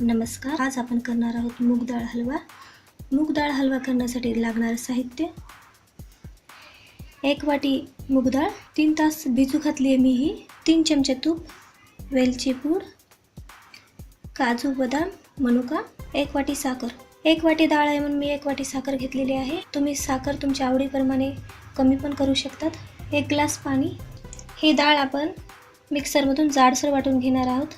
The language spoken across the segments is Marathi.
नमस्कार, आज आपण करणार आहोत मूग डाळ हलवा। मूग डाळ हलवा करण्यासाठी लागणारे साहित्य: 1 वाटी मूग डाळ, 3 तास भिजू घातली आहे मी ही, 3 चमचे तूप, वेलची पूड, काजू बदाम मनुका, 1 वाटी साखर। 1 वाटी डाळ आहे म्हणून मी 1 वाटी साखर घेतलेली आहे। तुम्ही साखर तुमच्या आवडीप्रमाणे कमी पण करू शकतात। 1 ग्लास पाणी। ही डाळ आपण मिक्सरमधून जाडसर वाटून घेणार आहोत।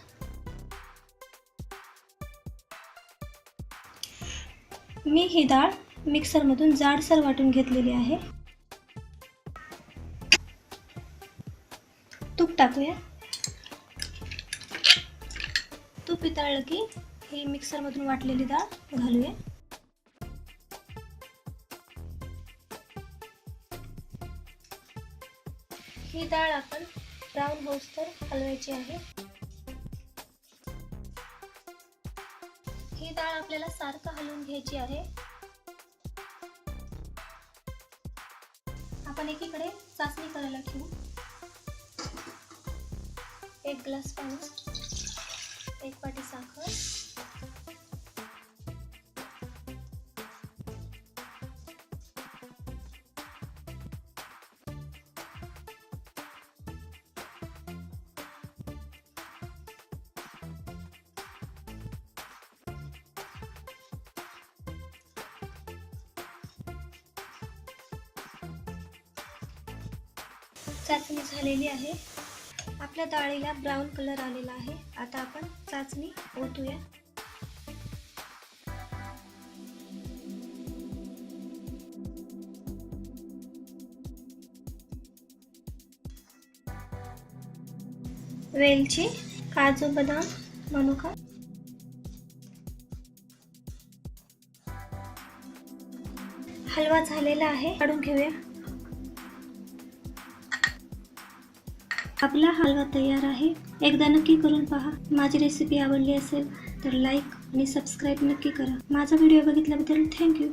मी ही डाळ मिक्सरमधून जाडसर वाटून घेतलेली आहे। तूप टाकूया। तूप वितळलं की ही मिक्सरमधून वाटलेली डाळ घालूया। ही डाळ आपण ब्राऊन होईस्तोवर हलवायची आहे। ही डाळ आपल्याला सारखं हलवून घ्यायची आहे। आपण एकीकडे चासणी करायला ठेवू। 1 ग्लास पाणी, 1 वाटी साखर, चाचणी झालेली आहे। आपल्या डाळीला ब्राऊन कलर आलेला आहे। आता आपण चाचणी ओतूया। वेलची, काजू बदाम मनुका, हलवा झालेला आहे, काढून घेऊया। आपला हलवा तयार आहे। एकदा नक्की करून पहा। माझी रेसिपी आवडली असेल तर लाईक आणि सबस्क्राईब नक्की करा। माझा व्हिडिओ बघितल्याबद्दल थँक्यू।